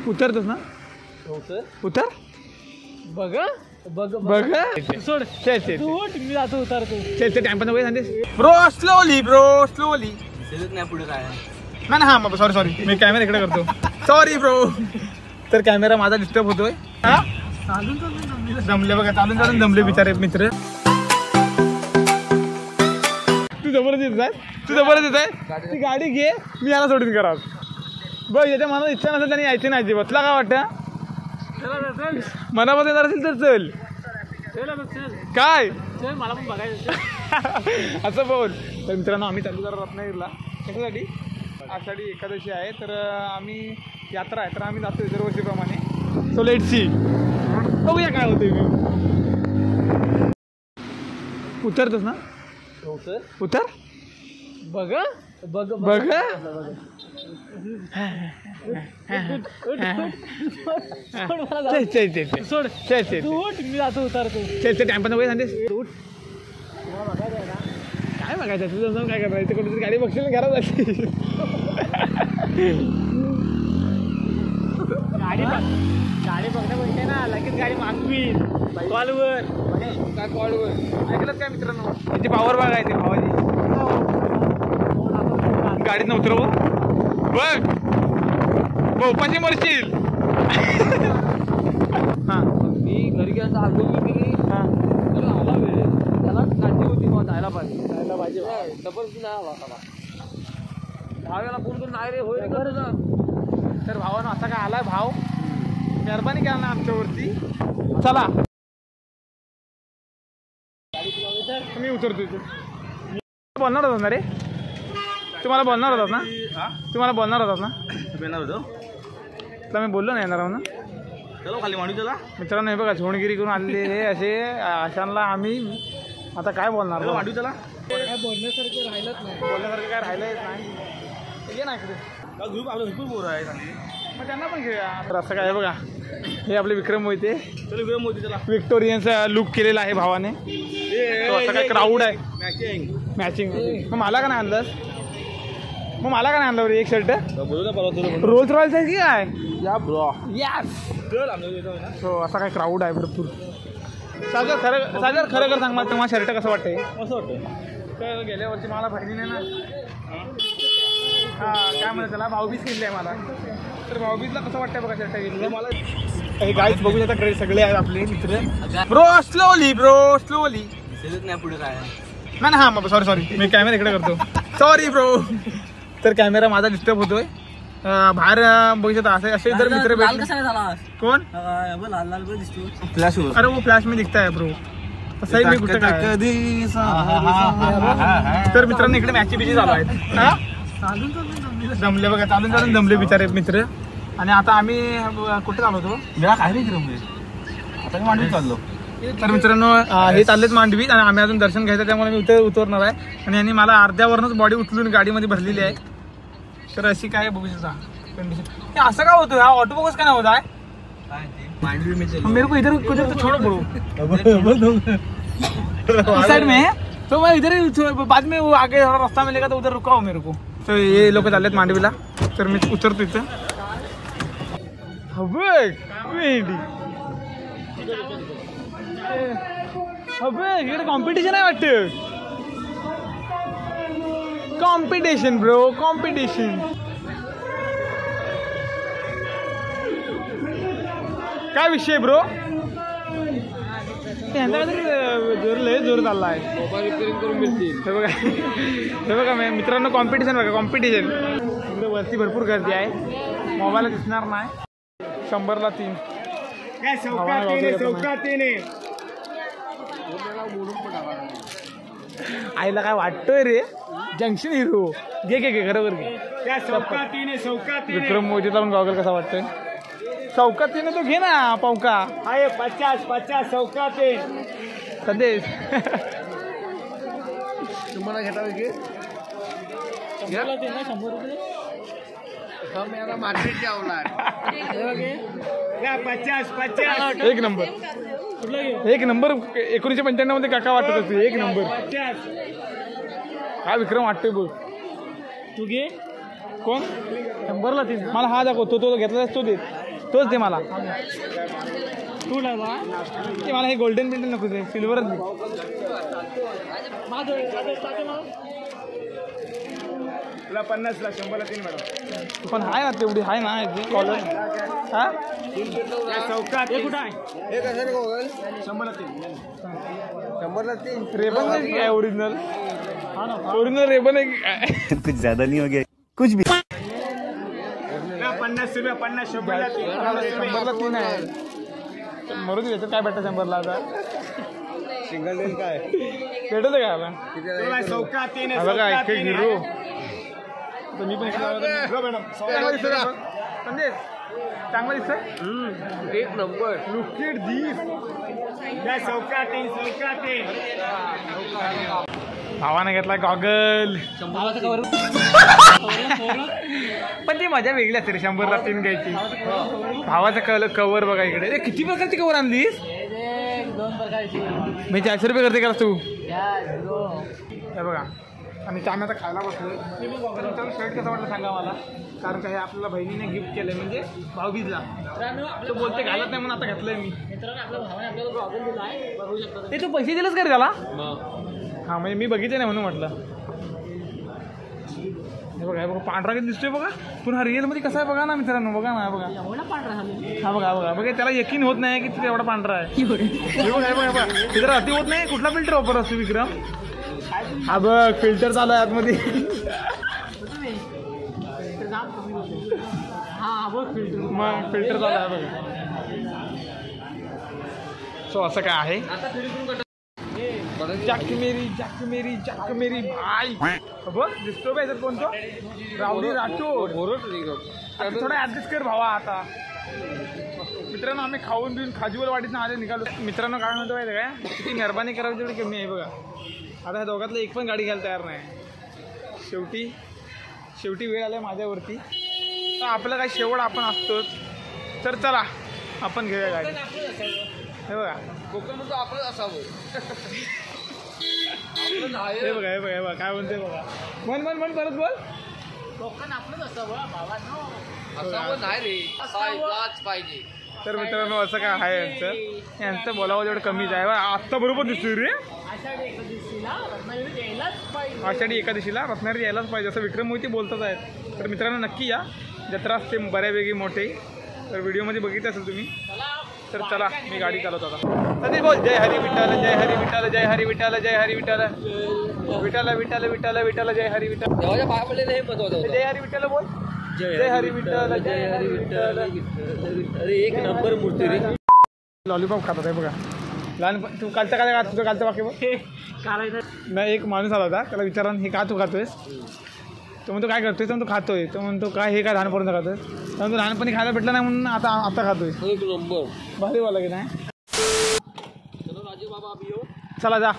उतरतोस ना? उतर बघ बघ बघ सोड चल चल तू उठ, मी जातो उतरतो. चल चल टाइम पण नको सांगतेस ब्रो स्लोली नाही पुढे काय नाही हा मग सॉरी मी कॅमेरा इकडे करतो सॉरी ब्रो. तर कॅमेरा माझा डिस्टर्ब होतोय. जमले बघा चालून जमले बिचारे मित्र. तू जबरदस्त आहे ती गाडी घे मी याला सोडून करा बघ. याच्या मनात इच्छा नसेल त्याने यायची नाही अजिबात. तुला काय वाटतं मनामध्ये येणार असेल तर चल काय मला पण बघायचं. असं बोल. तर मित्रांनो आम्ही चालू जरा रत्नागिरीला कशासाठी आषाढी एकादशी आहे तर आम्ही यात्रा आहे तर आम्ही जातोय दरवर्षीप्रमाणे. सो लेट सी बघूया काय होतंय. मी उतरतोस ना? उतर बघ बघ बघ सोड तू उठ, मी जातो उतरतो. चल टाइम पण नको सांगतेस काय बघायचं तुझं जाऊन काय करायचं कुठेतरी गाडी बघशील घरात जायची. गाडी बघण्या बघते ना लगेच गाडी मागवील कॉलवर. काय कॉलवर ऐकलंच काय मित्रांनो त्याची पावर बघायची भावाची. गाडीत न उतरव बघ उपाशी मरशील. हां मी घरी गेला आलो की हां आला वेळ त्याला काळजी होती मग जायला पाहिजे जबरदस्ती नाही आला मला. भावाला फोन करून नाही रे होईल का तुझा. तर भावानं असा काय आलाय भाव मेहरबानी केला ना आमच्यावरती. चला मी उतरतो इथे. बोलणार होतात ना रे तुम्हाला बोलणार होतात ना तुला मी बोललो नाही येणार ना. चलो खाली मांडू त्याला मित्रांनो हे बघा झोणगिरी करून आलेले हे असे अशांना आम्ही आता काय बोलणार मांडू त्याला. काय बोलण्यासारखं राहिलंच नाही. बोलण्यासारखं काय राहिलंच नाही. ये ना इकडे ग्रुप आपलं भरपूर बोर आहे मग त्यांना पण घेऊया. तर असं काय बघा हे आपले विक्रम मोहिते. चलो विक्रम मोदी त्याला विक्टोरियनचा लुक केलेला आहे भावाने. असं काय क्राऊड आहे मॅचिंग. मग मला का नाही आणलंस एक शर्ट रोल्स रॉयल्स आहे की काय सो असा काय क्राऊड आहे भरपूर. सागर खरं कर सांग मला तुम्हाला शर्ट कसं वाटतंय. असं वाटतं तर गेल्या वर्षी मला बहिणी नाही ना हां काय म्हणतात त्याला भाऊबीज केली आहे मला. तर भाऊबीजला कसं वाटतंय बघा शर्ट गेली मला. काही गाईच बघू शकता ड्रेस सगळे आहेत आपले मित्र. ब्रो स्लोली नाही पुढे काय नाही हां मग सॉरी मी कॅमेरा इकडे करतो सॉरी ब्रो. तर कॅमेरा माझा डिस्टर्ब होतोय बाहेर बघू शकता असे जर मित्र भेटले. कोण फ्लॅश अरे वो फ्लॅश में दिखता है ब्रो. तसंही मी कुठं काय तर मित्रांनो इकडे मॅची बिची चालू आहेत. जमले बघा चालून जमले बिचारे मित्र. आणि आता आम्ही कुठे चालू होतो काय रे आता मी मांडवी चाललो. तर मित्रांनो हे चाललेत मांडवी आणि आम्ही अजून दर्शन घ्यायचं त्यामुळे मी उतरणार आहे. आणि यांनी मला अर्ध्यावरच बॉडी उचलून गाडीमध्ये भरलेली आहे. तर अशी काय बघू शकता कंडिशन. असं काय होतं हा ऑटो फोकस का नाही होत आहे. मेरे को इधर कुछ तो छोड़ो ब्रो साइड में तो मैं इधर ही बाद में वो आगे थोड़ा रास्ता मिलेगा तो उधर रुका हो मेरे को. तो ये लोक चाललेत मांडवीला तर मी उतरतो इथं. इकडे कॉम्पिटिशन आहे वाटतं. Competition bro competition. काय विषय ब्रो जोर चालला आहे. मोबाईल रिपेअरिंग करून मिळतील. हे बघा मित्रांनो कॉम्पिटिशन बघा कॉम्पिटिशन. इकडे वरती भरपूर गर्दी आहे. मोबाईल दिसणार नाही. 100ला 3 आईला काय वाटतोय रे जंक्शन हिरो. घे खरोबर घे. विक्रम मोदीचा पण गॉगल कसा वाटतोय. चौकातीने तो घे ना पावका आहे 50 चौकाते संदेश तुम्हाला घेता की 100 रुपये मेरा मार्केट क्या होना है 50 एक नंबर 1995 मध्ये काका वाटत होते. एक नंबर हा विक्रम वाटतोय बघ. तू घे कोण 100ला 3 मला हा दाखव तो घेतला तो दे. तोच दे मला. तू लावा ते मला हे गोल्डन बिल्डन नको ते सिल्वरच दे. तुला 50ला 100ला 3 मॅडम. पण आहे ना तेवढी आहे ना कॉलर. हा चौकात हे कुठं आहे? हे कसं रे गोगल? 100ला 3. 100ला 3 रेबन आहे की काय ओरिजिनल? ओरिजिनल रेबन आहे की काय? कुछ ज्यादा नहीं हो गया कुछ भी. 50 रुपये 50 100ला 3. 100ला 3 आहे. मरू दे काय भेटतं 100ला आता. सिंगल डेल काय भेटत काय आला तुला चौकात 3 आहे. बघा चौकात एक 3 हिरो. आहे. तर मी पण मॅडम चांगला दिसतोय म्हणजे चांगला दिसतोय. एक नंबर. लुक इट दिस. या चौकात 3 चौकात 3. भावाने घेतला गॉगल. पण ती मजा वेगळी असते रे 100ला 3 घ्यायची. भावाचा कवर बघा इकडे. अरे किती प्रकारची कवर आणलीस? 2 प्रकारची. मी 400 रुपये करते का तू? हे बघा आणि आम्ही आता खायला बसलो. शर्ट कसं वाटलं सांगा मला. कारण का हे आपल्याला बहिणीने गिफ्ट केलंय म्हणजे भाऊबीजला. तो बोलते घालत नाही म्हणून आता घेतलंय मी. ते तू पैसे दिलेस का रे त्याला? हा म्हणजे मी बघितलं नाही म्हणून म्हटलं. हे बघा हे बघा पांढरा किती दिसतोय बघा. पुन्हा रिअल मध्ये कसा आहे बघा ना मित्रांनो. बघा ना बघा हा बघा बघा बघा त्याला यकीन होत नाही की तिथे एवढा पांढरा आहे. हे बघा हे बघा बघा तिथे अति होत नाही. कुठला फिल्टर वापर असतो विक्रम? हा बघ फिल्टर चालू आहे आतमध्ये. मग फिल्टर चालू आहे बघा. सो असं काय आहे. जाक मेरी भाई बघ दिसतो का याच्यात कोणतो? रावडी राठोड. थोडा ऍडजस्ट कर भावा आता. मित्रांनो आम्ही खाऊन पिऊन खाजूवर वाडीत आले निघालो. मित्रांनो काय म्हणतो माहिती काय किती मेहरबानी करावी तेवढी कमी आहे बघा. आता ह्या दोघातलं एक पण गाडी घ्यायला तयार नाही. शेवटी वेळ आला माझ्यावरती. तर आपलं काय शेवट आपण असतोच. तर चला आपण घेऊया गाडी. हे बघा कोकण म्हणतो आपलं असावं. हे बघा हे बघा हे बघा काय म्हणते बघा. मन परत बोल. कोकण आपलंच असावं भावांनो. असावं नाही रे असायलाच पाहिजे. तर मित्रांनो असं काय आहे यांचं बोलावं तेवढं कमीच आहे. आत्ता बरोबर दिसतोय रे. आषाढी एकादशीला रत्नागिरी यायलाच पाहिजे असं विक्रम मोहिते बोलतच आहेत. तर मित्रांनो नक्की या. जत्रा असते बऱ्यापैकी मोठे. तर व्हिडिओमध्ये बघितलं असेल तुम्ही. तर चला मी गाडी चालवतो आता. सतीश बोल जय हरी विठ्ठल जय हरी विठ्ठल जय हरी विठ्ठल जय हरी विठ्ठल विठ्ठल विठ्ठल विठ्ठल विठ्ठल जय हरी विठ्ठल. देवाच्या पाया पडलेलं हे महत्वाचं होतं. जय हरी विठ्ठल बोल. जय हरी विठ्ठल जय हरी विठ्ठल. अरे एक नंबर मूर्ती रे. लॉलीपॉप खातात आहे बघा. लहानपण तू कालचं काय तुझं कालचं वाक्य बघ. नाही एक माणूस आला होता त्याला विचारला हे का तू खातोयस? तो म्हणतो काय करतोय? तो खातोय. तो म्हणतो काय हे काय लहानपणी खातोय? तर तो लहानपणी खायला भेटलं नाही म्हणून आता खातोय. एक नंबर भारी बोला की नाही. चलो राजू बाबा अभी चला जा.